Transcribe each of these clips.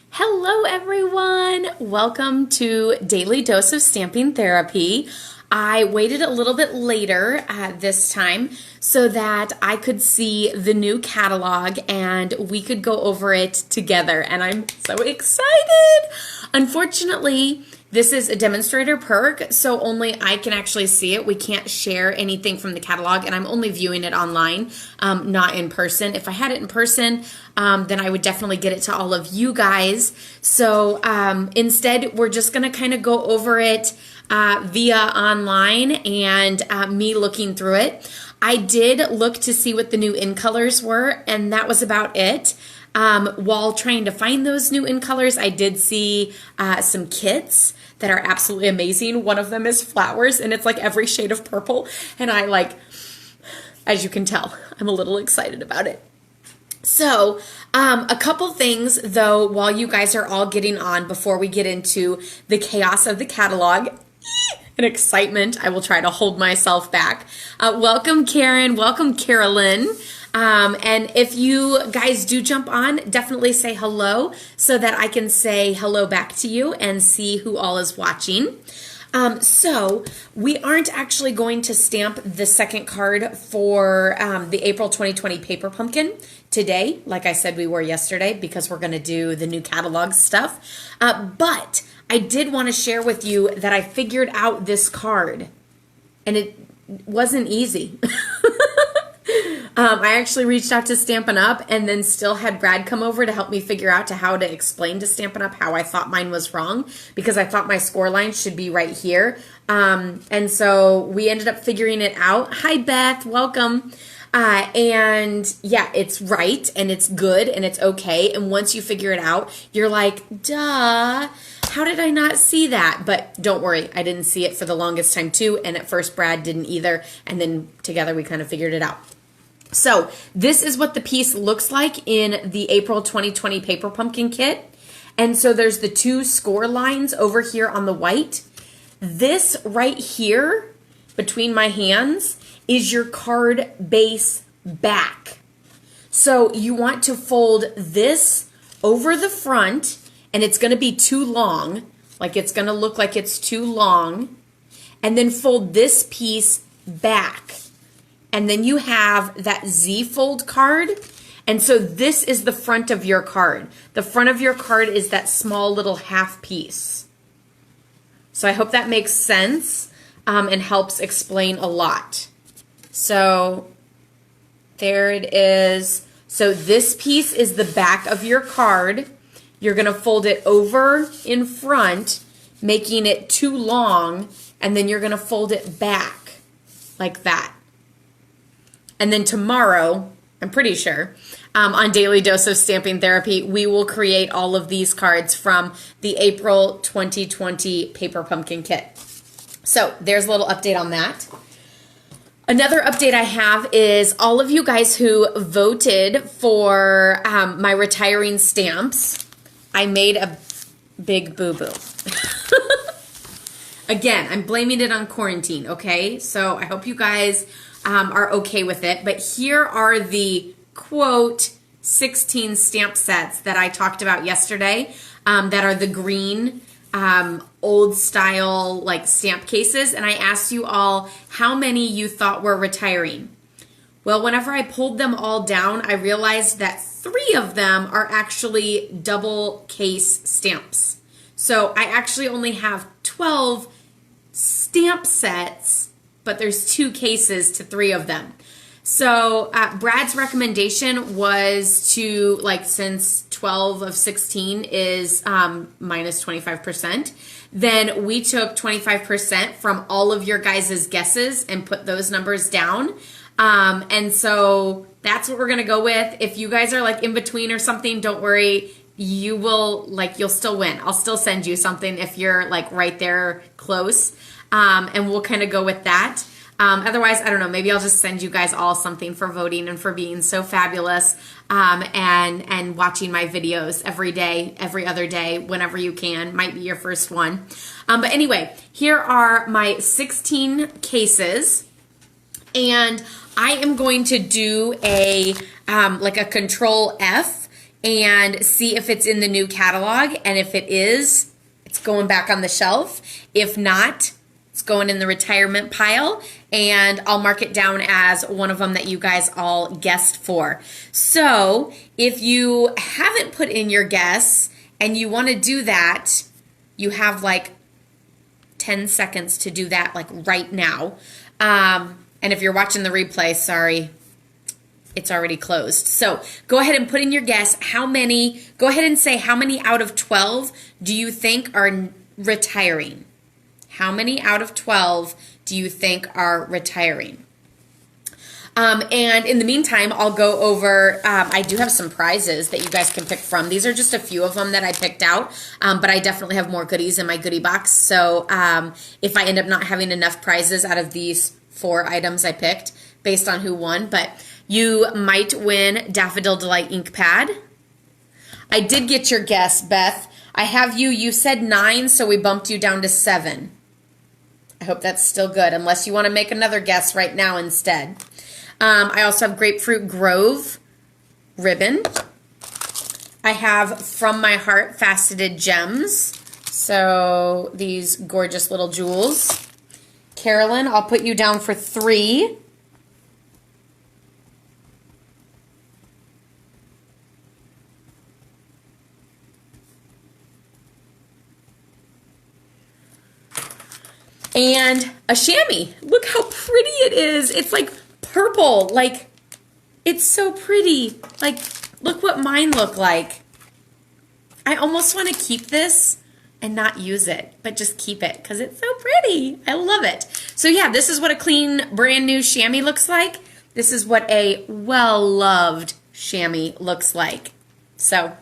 Hello everyone! Welcome to Daily Dose of Stamping Therapy. I waited a little bit later this time so that I could see the new catalog and we could go over it together, and I'm so excited! Unfortunately, this is a demonstrator perk, so only I can actually see it. We can't share anything from the catalog, and I'm only viewing it online, not in person. If I had it in person, then I would definitely get it to all of you guys. So instead, we're just going to kind of go over it via online and me looking through it. I did look to see what the new in colors were, and that was about it. While trying to find those new in colors, I did see some kits that are absolutely amazing. One of them is flowers, and it's like every shade of purple. And as you can tell, I'm a little excited about it. So, a couple things though, while you guys are all getting on before we get into the chaos of the catalog and excitement, I will try to hold myself back. Welcome, Karen. Welcome, Carolyn. And if you guys do jump on, definitely say hello so that I can say hello back to you and see who all is watching. So we aren't actually going to stamp the second card for the April 2020 Paper Pumpkin today, like I said we were yesterday, because we're going to do the new catalog stuff. But I did want to share with you that I figured out this card, and it wasn't easy. I actually reached out to Stampin' Up! And then still had Brad come over to help me figure out how to explain to Stampin' Up! How I thought mine was wrong, because I thought my score line should be right here. And so we ended up figuring it out. Hi, Beth. Welcome. And yeah, it's right, and it's good, and it's okay. And once you figure it out, you're like, duh, how did I not see that? But don't worry, I didn't see it for the longest time too. And at first Brad didn't either. And then together we kind of figured it out. So this is what the piece looks like in the April 2020 Paper Pumpkin Kit. And so there's the two score lines over here on the white. This right here between my hands is your card base back. So you want to fold this over the front, and it's going to be too long. Like, it's going to look like it's too long. And then fold this piece back. And then you have that Z fold card. And so this is the front of your card. The front of your card is that small little half piece. So I hope that makes sense and helps explain a lot. So there it is. So this piece is the back of your card. You're going to fold it over in front, making it too long, and then you're going to fold it back like that. And then tomorrow, I'm pretty sure, on Daily Dose of Stamping Therapy, we will create all of these cards from the April 2020 Paper Pumpkin Kit. So there's a little update on that. Another update I have is all of you guys who voted for my retiring stamps. I made a big boo-boo. Again, I'm blaming it on quarantine, okay? So I hope you guys are okay with it. But here are the, quote, 16 stamp sets that I talked about yesterday that are the green old style like stamp cases. And I asked you all how many you thought were retiring. Well, whenever I pulled them all down, I realized that 3 of them are actually double case stamps. So I actually only have 12 stamp sets, but there's 2 cases to 3 of them. So Brad's recommendation was to, like, since 12 of 16 is minus 25%, then we took 25% from all of your guys' guesses and put those numbers down. And so that's what we're going to go with. If you guys are like in between or something, don't worry. You'll still win. I'll still send you something if you're like right there close. And we'll kind of go with that. Otherwise, I don't know, maybe I'll just send you guys all something for voting and for being so fabulous, and watching my videos every day, every other day, whenever you can. Might be your first one. But anyway, here are my 16 cases, and I am going to do a like a Control F and see if it's in the new catalog. And if it is, it's going back on the shelf. If not, it's going in the retirement pile, and I'll mark it down as one of them that you guys all guessed for. So if you haven't put in your guess and you want to do that, you have like 10 seconds to do that, like right now. And if you're watching the replay, sorry, it's already closed. So go ahead and put in your guess. Go ahead and say how many out of 12 do you think are retiring? How many out of 12 do you think are retiring? And in the meantime, I'll go over, I do have some prizes that you guys can pick from. These are just a few of them that I picked out, but I definitely have more goodies in my goodie box. So if I end up not having enough prizes out of these 4 items I picked based on who won, but you might win Daffodil Delight ink pad. I did get your guess, Beth. I have you said 9, so we bumped you down to 7. I hope that's still good, unless you want to make another guess right now instead. I also have Grapefruit Grove ribbon. I have From My Heart Faceted Gems. So these gorgeous little jewels. Carolyn, I'll put you down for 3. And a chamois. Look how pretty it is. It's like purple. Like, it's so pretty. Like, look what mine look like. I almost want to keep this and not use it, but just keep it because it's so pretty. I love it. So yeah, this is what a clean, brand new chamois looks like. This is what a well-loved chamois looks like. So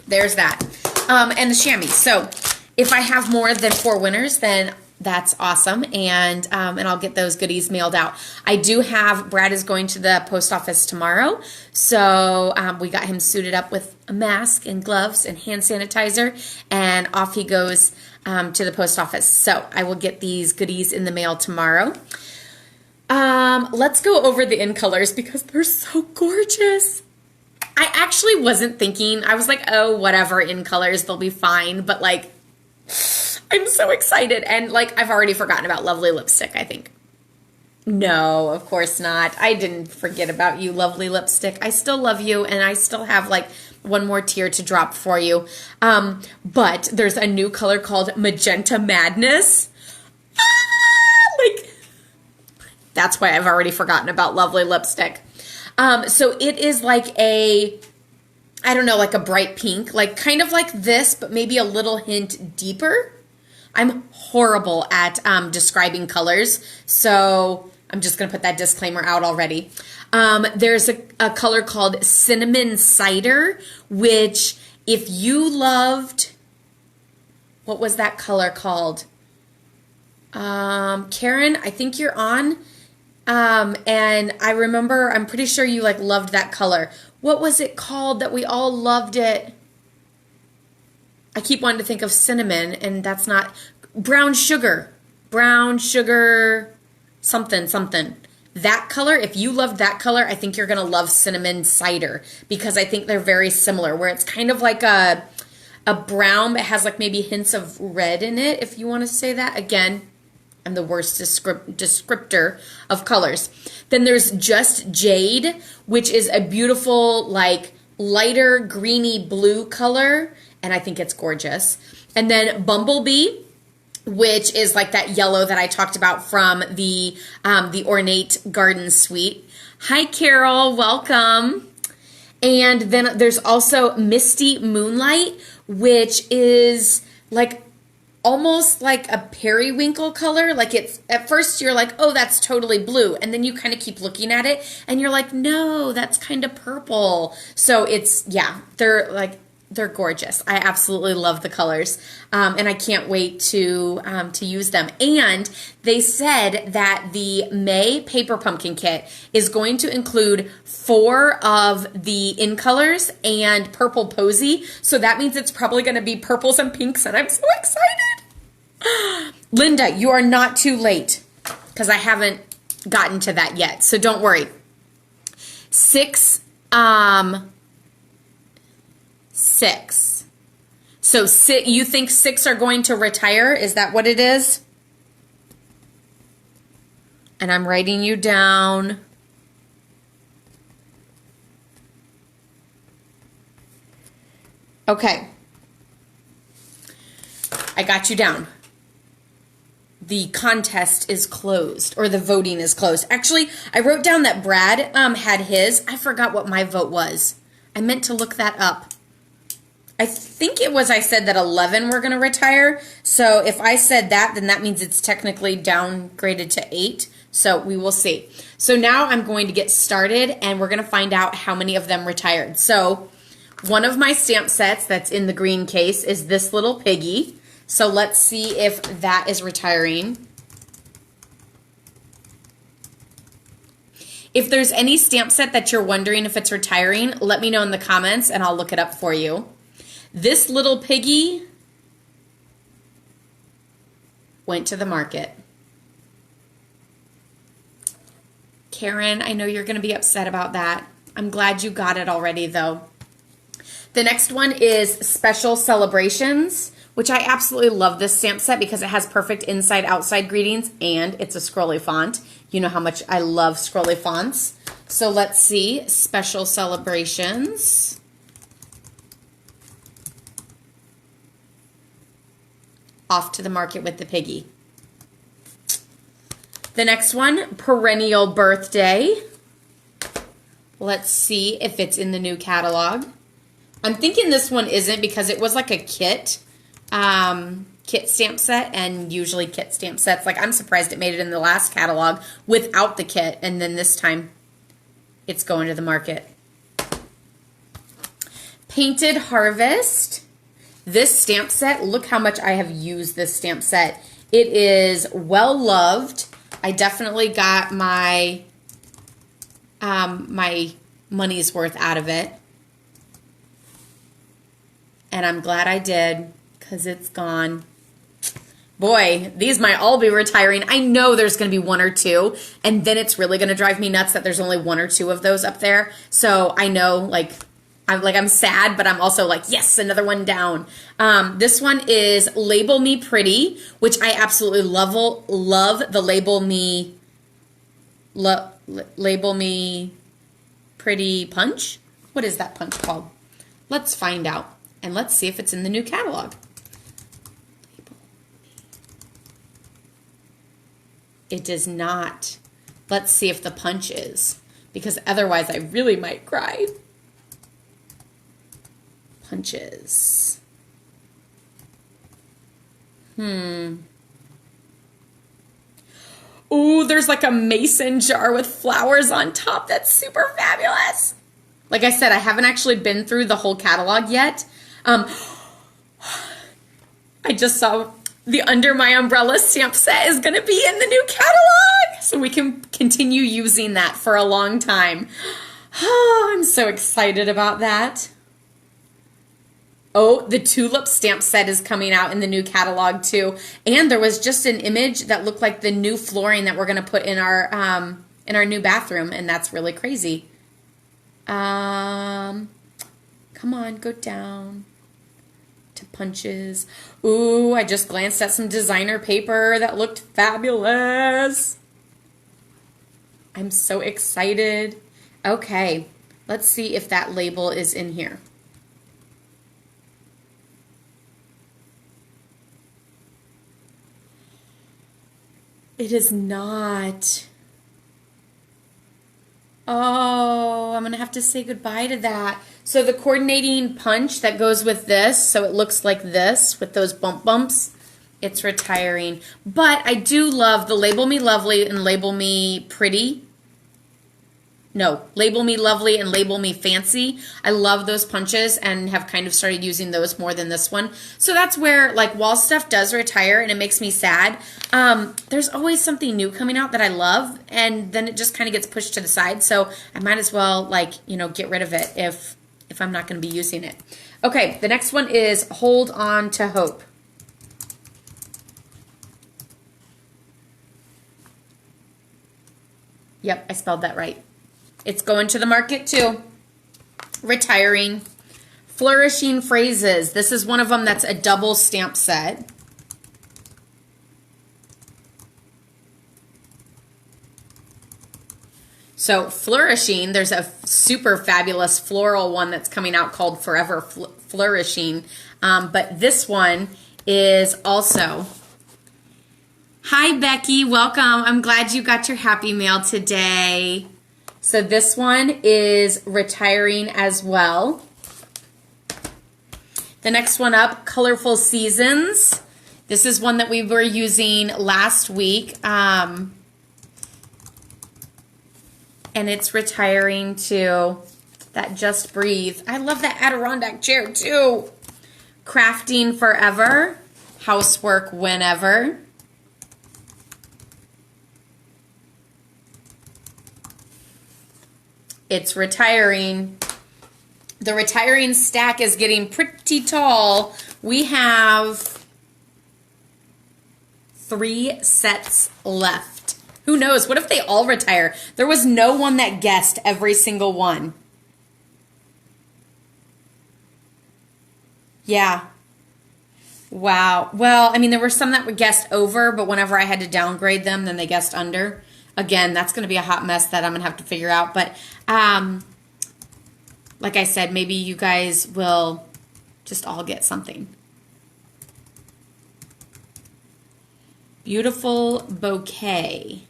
there's that. And the chamois. So if I have more than 4 winners, then that's awesome, and I'll get those goodies mailed out. I do have, Brad is going to the post office tomorrow, so we got him suited up with a mask and gloves and hand sanitizer, and off he goes to the post office. So I will get these goodies in the mail tomorrow. Let's go over the in colors because they're so gorgeous. I actually wasn't thinking, I was like, oh, whatever, in colors, they'll be fine, but like, I'm so excited. And like, I've already forgotten about Lovely Lipstick, I think. No, of course not. I didn't forget about you, Lovely Lipstick. I still love you, and I still have like one more tear to drop for you. But there's a new color called Magenta Madness. Like, that's why I've already forgotten about Lovely Lipstick. So it is like a, I don't know, like a bright pink, like kind of like this, but maybe a little hint deeper. I'm horrible at describing colors, so I'm just going to put that disclaimer out already. There's a color called Cinnamon Cider, which if you loved, what was that color called? Karen, I think you're on. And I remember, I'm pretty sure you like loved that color. What was it called that we all loved it? I keep wanting to think of cinnamon, and that's not brown sugar. Brown sugar something, something. That color, if you loved that color, I think you're going to love Cinnamon Cider because I think they're very similar, where it's kind of like a brown, but has like maybe hints of red in it, if you want to say that. Again, I'm the worst descriptor of colors. Then there's Just Jade, which is a beautiful, like, lighter greeny blue color, and I think it's gorgeous. And then Bumblebee, which is like that yellow that I talked about from the Ornate Garden Suite. Hi, Carol. Welcome. And then there's also Misty Moonlight, which is like almost like a periwinkle color. Like, it's at first you're like, oh, that's totally blue, and then you kind of keep looking at it and you're like, no, that's kind of purple. So it's, yeah, they're gorgeous. I absolutely love the colors, and I can't wait to use them. And they said that the May Paper Pumpkin Kit is going to include 4 of the in colors and purple posy. So that means it's probably going to be purples and pinks, and I'm so excited. Linda, you are not too late because I haven't gotten to that yet. So don't worry. 6 6. So you think 6 are going to retire? Is that what it is? And I'm writing you down. Okay. I got you down. The contest is closed, or the voting is closed. Actually, I wrote down that Brad had his. I forgot what my vote was. I meant to look that up. I think it was I said that 11 were going to retire. So if I said that, then that means it's technically downgraded to 8. So we will see. So now I'm going to get started, and we're going to find out how many of them retired. So one of my stamp sets that's in the green case is this little piggy. So let's see if that is retiring. If there's any stamp set that you're wondering if it's retiring, let me know in the comments and I'll look it up for you. This little piggy went to the market. Karen, I know you're going to be upset about that. I'm glad you got it already though. The next one is Special Celebrations, which I absolutely love this stamp set because it has perfect inside-outside greetings and it's a scrolly font. You know how much I love scrolly fonts. So let's see, Special Celebrations. Off to the market with the piggy. The next one, Perennial Birthday. Let's see if it's in the new catalog. I'm thinking this one isn't because it was like a kit stamp set, and usually kit stamp sets, like I'm surprised it made it in the last catalog without the kit, and then this time it's going to the market. Painted Harvest. This stamp set, look how much I have used this stamp set. It is well loved. I definitely got my my money's worth out of it. And I'm glad I did because it's gone. Boy, these might all be retiring. I know there's going to be 1 or 2, and then it's really going to drive me nuts that there's only 1 or 2 of those up there. So I know, I'm sad, but I'm also like, yes, another one down. This one is Label Me Pretty, which I absolutely love the Label Me Pretty punch. What is that punch called? Let's find out. And let's see if it's in the new catalog. It does not. Let's see if the punch is, because otherwise I really might cry. Punches. Ooh, there's like a mason jar with flowers on top. That's super fabulous. Like I said, I haven't actually been through the whole catalog yet. I just saw the Under My Umbrella stamp set is going to be in the new catalog, so we can continue using that for a long time. Oh, I'm so excited about that. Oh, the Tulip stamp set is coming out in the new catalog too. And there was just an image that looked like the new flooring that we're going to put in our new bathroom, and that's really crazy. Come on, go down to punches. Ooh, I just glanced at some designer paper that looked fabulous. I'm so excited. Okay, let's see if that label is in here. It is not. Oh, I'm going to have to say goodbye to that. So the coordinating punch that goes with this, so it looks like this with those bumps, it's retiring. But I do love the Label Me Lovely and Label Me Pretty. No, Label Me Lovely and Label Me Fancy. I love those punches and have kind of started using those more than this one. So that's where, like, wall stuff does retire and it makes me sad. There's always something new coming out that I love, and then it just kind of gets pushed to the side. So I might as well, like, you know, get rid of it if I'm not going to be using it. Okay, the next one is Hold On to Hope. Yep, I spelled that right. It's going to the market too. Retiring. Flourishing Phrases. This is one of them that's a double stamp set. So Flourishing, there's a super fabulous floral one that's coming out called Forever Flourishing. But this one is also... Hi, Becky. Welcome. I'm glad you got your happy mail today. So this one is Retiring as well. The next one up, Colorful Seasons. This is one that we were using last week. And it's Retiring to that Just Breathe. I love that Adirondack chair too. Crafting Forever. Housework Whenever. It's Retiring. The Retiring stack is getting pretty tall. We have 3 sets left. Who knows? What if they all retire? There was no one that guessed every single one. Yeah. Wow. Well, I mean, there were some that were guessed over, but whenever I had to downgrade them, then they guessed under. Again, that's going to be a hot mess that I'm going to have to figure out. But like I said, maybe you guys will just all get something. Beautiful Bouquet.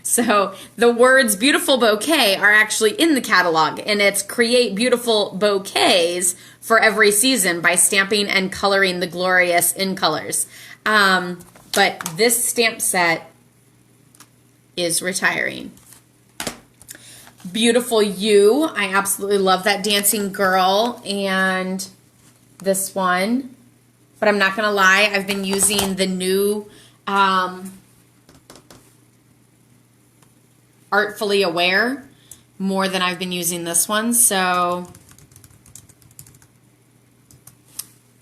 So the words beautiful bouquet are actually in the catalog, and it's create beautiful bouquets for every season by stamping and coloring the glorious in colors. But this stamp set is Retiring. Beautiful You. I absolutely love that dancing girl and this one. But I'm not going to lie, I've been using the new Artfully Aware more than I've been using this one, so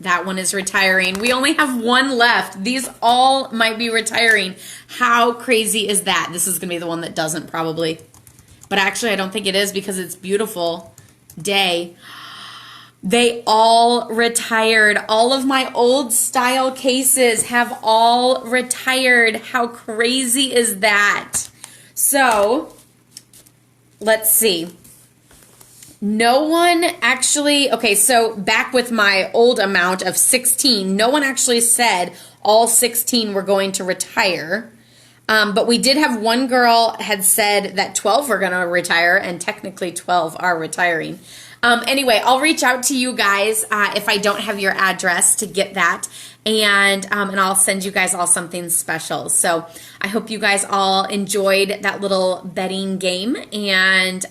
that one is Retiring. We only have one left. These all might be retiring. How crazy is that? This is going to be the one that doesn't probably. But actually, I don't think it is because it's Beautiful Day. They all retired. All of my old style cases have all retired. How crazy is that? So, let's see. No one actually, okay, so back with my old amount of 16, no one actually said all 16 were going to retire. But we did have one girl had said that 12 were going to retire, and technically 12 are retiring. Anyway, I'll reach out to you guys if I don't have your address to get that, and I'll send you guys all something special. So I hope you guys all enjoyed that little betting game and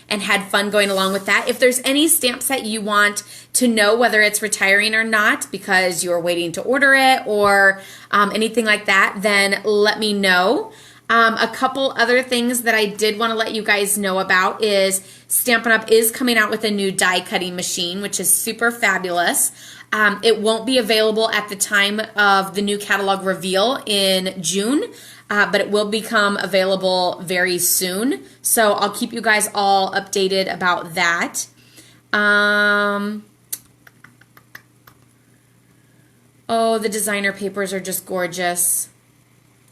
had fun going along with that. If there's any stamp set you want to know whether it's retiring or not because you're waiting to order it or anything like that, then let me know. A couple other things that I did want to let you guys know about is Stampin' Up! Is coming out with a new die cutting machine, which is super fabulous. It won't be available at the time of the new catalog reveal in June, but it will become available very soon. So I'll keep you guys all updated about that. Oh, the designer papers are just gorgeous.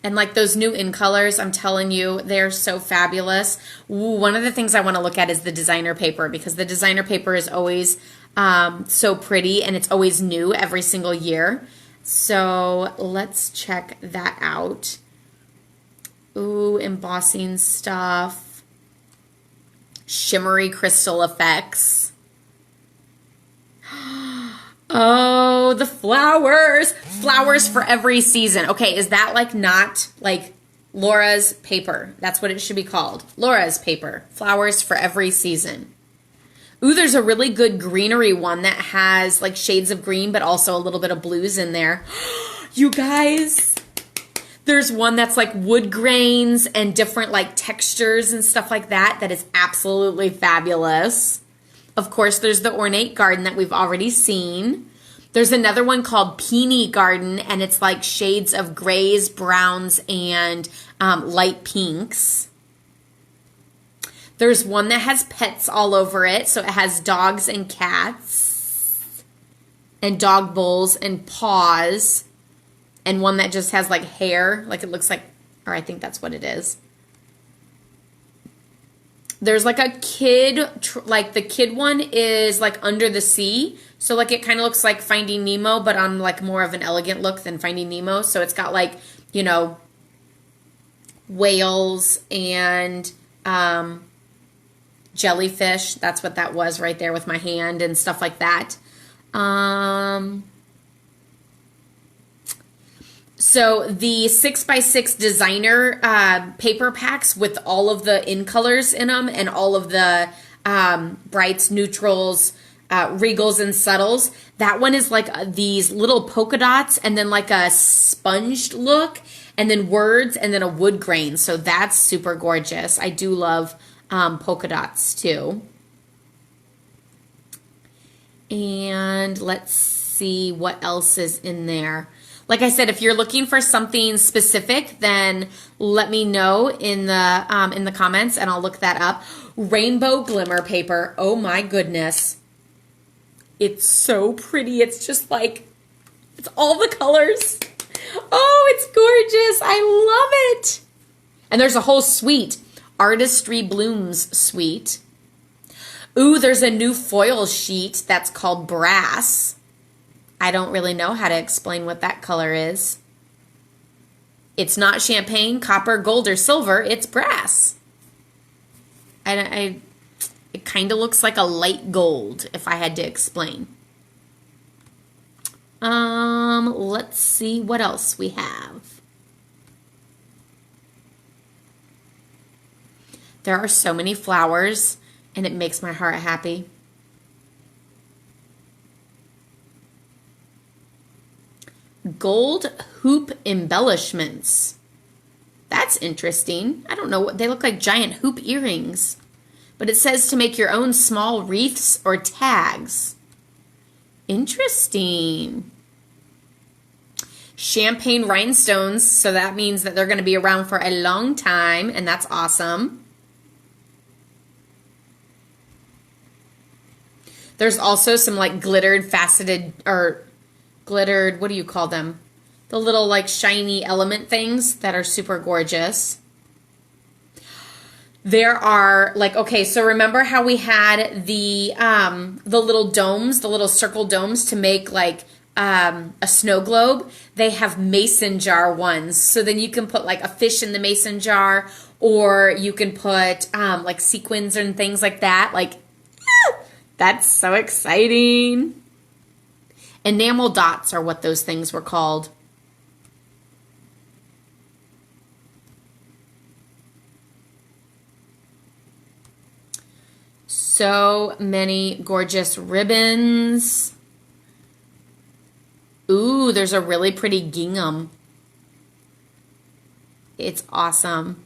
And like those new in colors, I'm telling you, they're so fabulous. Ooh, one of the things I want to look at is the designer paper because the designer paper is always so pretty and it's always new every single year. So let's check that out. Ooh, embossing stuff. Shimmery crystal effects. Oh, the flowers. Flowers for every season. Okay, is that like not like Laura's paper? That's what it should be called. Laura's paper. Flowers for every season. Ooh, there's a really good greenery one that has like shades of green, but also a little bit of blues in there. You guys, there's one that's like wood grains and different like textures and stuff like that. That is absolutely fabulous. Of course, there's the ornate garden that we've already seen. There's another one called Peony Garden, and it's like shades of grays, browns, and light pinks. There's one that has pets all over it, so it has dogs and cats, and dog bowls and paws, and one that just has like hair, like it looks like, or I think that's what it is. There's like a kid, like the kid one is like under the sea. So like it kind of looks like Finding Nemo, but on like more of an elegant look than Finding Nemo. So it's got like, you know, whales and jellyfish. That's what that was right there with my hand and stuff like that. So the 6x6 designer paper packs with all of the in colors in them and all of the brights, neutrals, regals, and subtles. That one is like these little polka dots and then like a sponged look and then words and then a wood grain. So that's super gorgeous. I do love polka dots too. And let's see what else is in there. Like I said, if you're looking for something specific, then let me know in the comments and I'll look that up. Rainbow glimmer paper. Oh my goodness. It's so pretty. It's just like, it's all the colors. Oh, it's gorgeous. I love it. And there's a whole suite. Artistry Blooms suite. Ooh, there's a new foil sheet that's called Brass. I don't really know how to explain what that color is. It's not champagne, copper, gold, or silver. It's brass. It kind of looks like a light gold, if I had to explain. Let's see what else we have. There are so many flowers, and it makes my heart happy. Gold hoop embellishments. That's interesting. I don't know what they look like. Giant hoop earrings. But it says to make your own small wreaths or tags. Interesting. Champagne rhinestones. So that means that they're going to be around for a long time. And that's awesome. There's also some like glittered, faceted, or glittered, what do you call them? The little like shiny element things that are super gorgeous. There are like, okay, so remember how we had the little domes, the little circle domes to make like a snow globe? They have mason jar ones. So then you can put like a fish in the mason jar, or you can put like sequins and things like that. Like, that's so exciting. Enamel dots are what those things were called. So many gorgeous ribbons. Ooh, there's a really pretty gingham. It's awesome.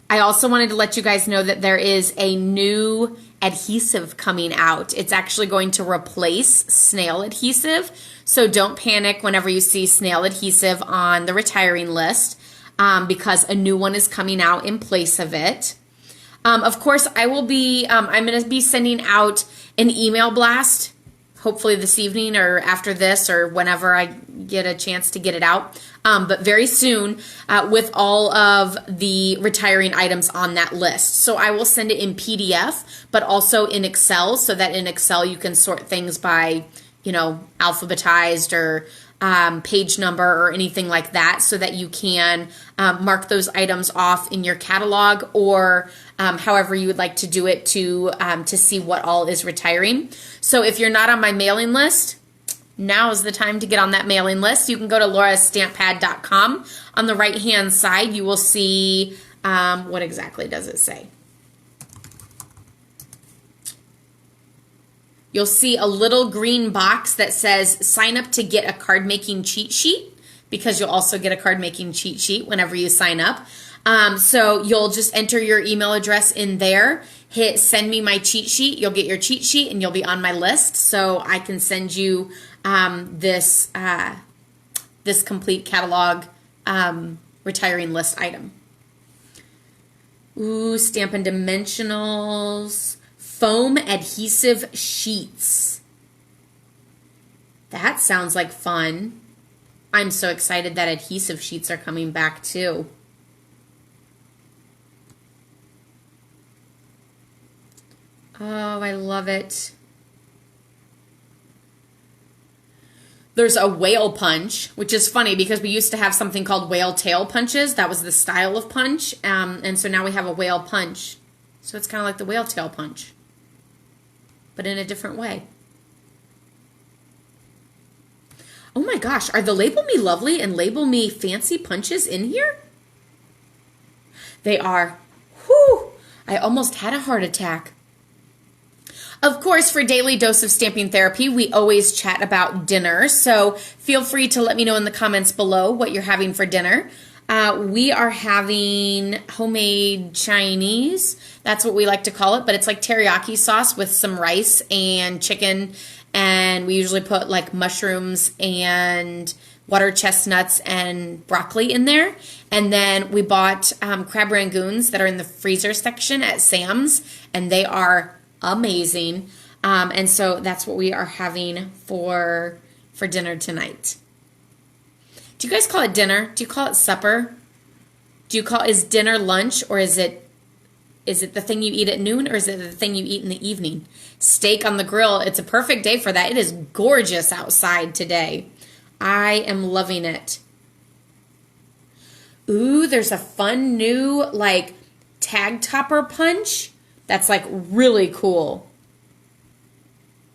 I also wanted to let you guys know that there is a new adhesive coming out. It's actually going to replace snail adhesive. So don't panic whenever you see snail adhesive on the retiring list, because a new one is coming out in place of it. Of course, I will be, I'm going to be sending out an email blast, hopefully this evening or after this or whenever I get a chance to get it out. But very soon with all of the retiring items on that list. So I will send it in PDF, but also in Excel, so that in Excel you can sort things by, you know, alphabetized or page number or anything like that, so that you can mark those items off in your catalog, or however you would like to do it to see what all is retiring. So if you're not on my mailing list, now is the time to get on that mailing list. You can go to laurastamppad.com. On the right-hand side, you will see, what exactly does it say? You'll see a little green box that says sign up to get a card making cheat sheet, because you'll also get a card making cheat sheet whenever you sign up. So you'll just enter your email address in there, hit send me my cheat sheet. You'll get your cheat sheet and you'll be on my list, so I can send you this complete catalog retiring list item. Ooh, Stampin' Dimensionals. Foam adhesive sheets. That sounds like fun. I'm so excited that adhesive sheets are coming back too. Oh, I love it. There's a whale punch, which is funny because we used to have something called whale tail punches. That was the style of punch. And so now we have a whale punch. So it's kind of like the whale tail punch, but in a different way. Oh my gosh, are the Label Me Lovely and Label Me Fancy punches in here? They are. Whew, I almost had a heart attack. Of course, for Daily Dose of Stamping Therapy, we always chat about dinner, so feel free to let me know in the comments below what you're having for dinner. We are having homemade Chinese. That's what we like to call it, but it's like teriyaki sauce with some rice and chicken, and we usually put like mushrooms and water chestnuts and broccoli in there. And then we bought crab rangoons that are in the freezer section at Sam's, and they are amazing. And so that's what we are having for dinner tonight. Do you guys call it dinner? Do you call it supper? Is dinner lunch, or is it the thing you eat at noon, or is it the thing you eat in the evening? Steak on the grill. It's a perfect day for that. It is gorgeous outside today. I am loving it. Ooh, there's a fun new like tag topper punch. That's like really cool.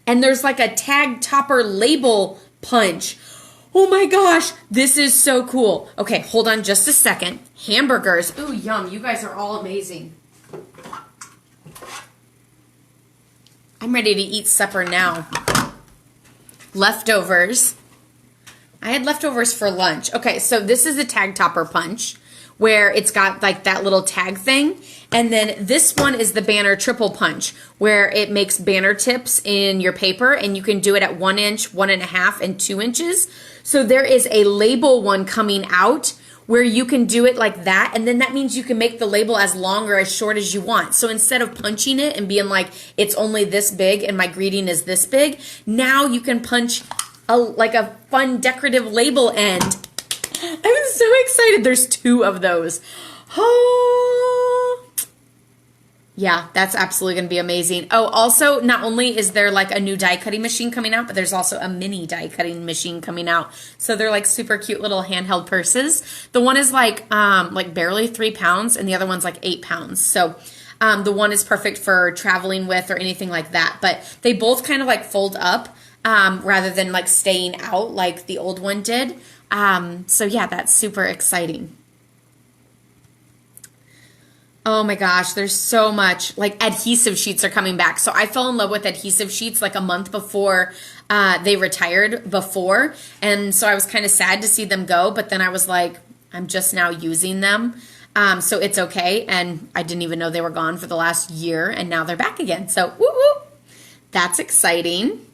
And there's like a tag topper label punch. Oh my gosh, this is so cool. Okay, hold on just a second. Hamburgers. Ooh, yum. You guys are all amazing. I'm ready to eat supper now. Leftovers. I had leftovers for lunch. Okay, so this is a tag topper punch where it's got like that little tag thing. And then this one is the banner triple punch, where it makes banner tips in your paper, and you can do it at 1 inch, 1.5, and 2 inches. So there is a label one coming out where you can do it like that, and then that means you can make the label as long or as short as you want. So instead of punching it and being like, it's only this big and my greeting is this big, now you can punch like a fun decorative label end. I'm so excited. There's 2 of those. Oh, yeah, that's absolutely going to be amazing. Oh, also, not only is there like a new die cutting machine coming out, but there's also a mini die cutting machine coming out. So they're like super cute little handheld purses. The one is like barely 3 pounds, and the other one's like 8 pounds. So the one is perfect for traveling with or anything like that. But they both kind of like fold up rather than like staying out like the old one did. So yeah, that's super exciting. Oh my gosh, there's so much. Like adhesive sheets are coming back. So I fell in love with adhesive sheets like a month before they retired before. And so I was kind of sad to see them go, but then I was like, I'm just now using them. So it's okay. And I didn't even know they were gone for the last year, and now they're back again. So woo woo, that's exciting.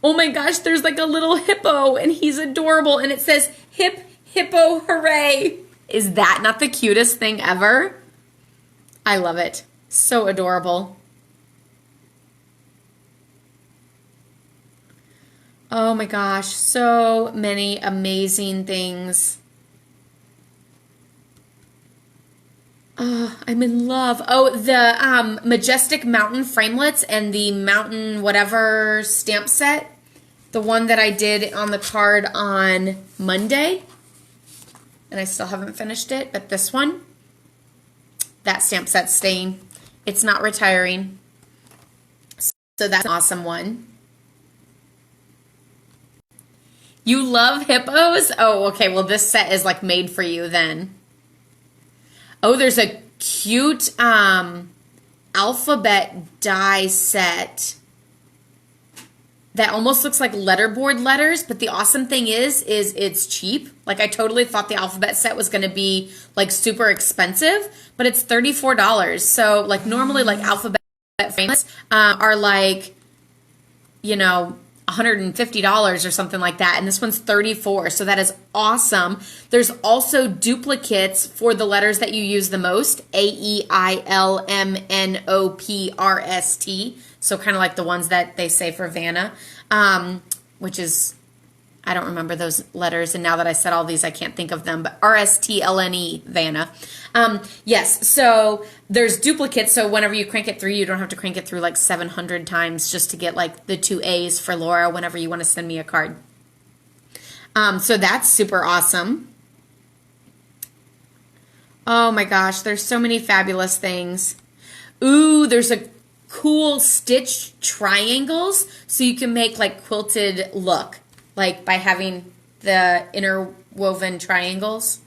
Oh my gosh, there's like a little hippo, and he's adorable, and it says hip hippo hooray. Is that not the cutest thing ever? I love it. So adorable. Oh my gosh, so many amazing things. Oh, I'm in love. Oh, the Majestic Mountain framelits and the Mountain whatever stamp set. The one that I did on the card on Monday. And I still haven't finished it, but this one, that stamp set's staying. It's not retiring. So that's an awesome one. You love hippos? Oh, okay. Well, this set is like made for you then. Oh, there's a cute alphabet die set that almost looks like letterboard letters, but the awesome thing is it's cheap. Like I totally thought the alphabet set was going to be like super expensive, but it's $34. So like normally like alphabet frames are like, you know, $150 or something like that, and this one's $34, so that is awesome. There's also duplicates for the letters that you use the most, AEILMNOPRST, so kind of like the ones that they say for Vanna, which is, I don't remember those letters, and now that I said all these, I can't think of them, but RSTLNE, Vanna. Yes, so there's duplicates, so whenever you crank it through, you don't have to crank it through like 700 times just to get like the 2 A's for Laura whenever you want to send me a card. So that's super awesome. Oh my gosh, there's so many fabulous things. Ooh, there's a cool stitched triangles, so you can make like quilted look. Like by having the interwoven triangles,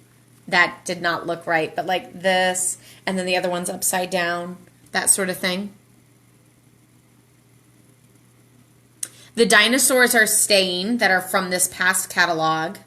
that did not look right, but like this, and then the other one's upside down, that sort of thing. The dinosaurs are staying that are from this past catalog.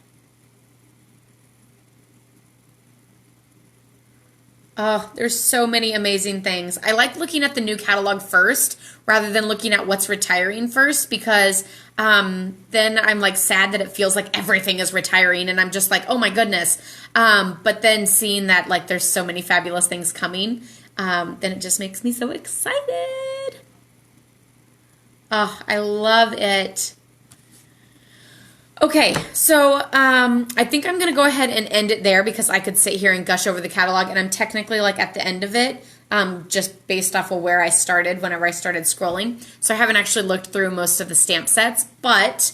Oh, there's so many amazing things. I like looking at the new catalog first rather than looking at what's retiring first, because then I'm like sad that it feels like everything is retiring and I'm just like, oh my goodness. But then seeing that like there's so many fabulous things coming, then it just makes me so excited. Oh, I love it. Okay, so I think I'm going to go ahead and end it there because I could sit here and gush over the catalog, and I'm technically like at the end of it, just based off of where I started whenever I started scrolling. So I haven't actually looked through most of the stamp sets, but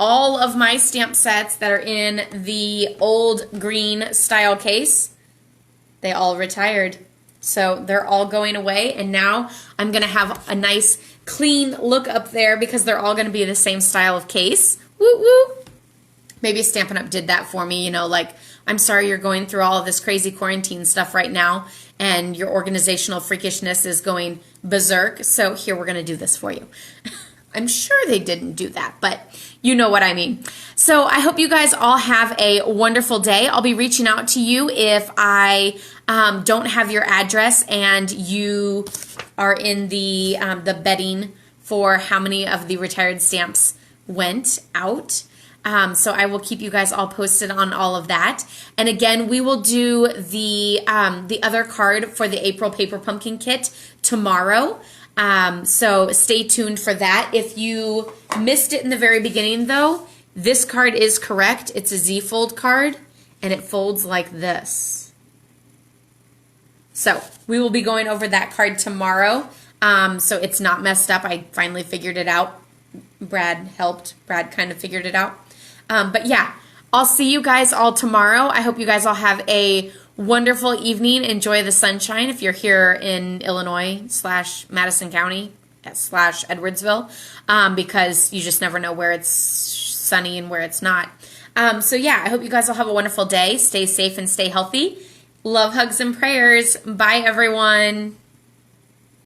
all of my stamp sets that are in the old green style case, they all retired. So they're all going away, and now I'm going to have a nice clean look up there because they're all going to be the same style of case. Woo woo. Maybe Stampin' Up! Did that for me, you know, like, I'm sorry you're going through all of this crazy quarantine stuff right now and your organizational freakishness is going berserk, so here, we're going to do this for you. I'm sure they didn't do that, but you know what I mean. So I hope you guys all have a wonderful day. I'll be reaching out to you if I don't have your address and you are in the betting for how many of the retired stamps went out. So I will keep you guys all posted on all of that. And again, we will do the other card for the April Paper Pumpkin Kit tomorrow. So stay tuned for that. If you missed it in the very beginning though, this card is correct. It's a Z-fold card and it folds like this. So we will be going over that card tomorrow. So it's not messed up. I finally figured it out. Brad helped. Brad kind of figured it out. But yeah, I'll see you guys all tomorrow. I hope you guys all have a wonderful evening. Enjoy the sunshine if you're here in Illinois / Madison County / Edwardsville, because you just never know where it's sunny and where it's not. So yeah, I hope you guys all have a wonderful day. Stay safe and stay healthy. Love, hugs, and prayers. Bye, everyone.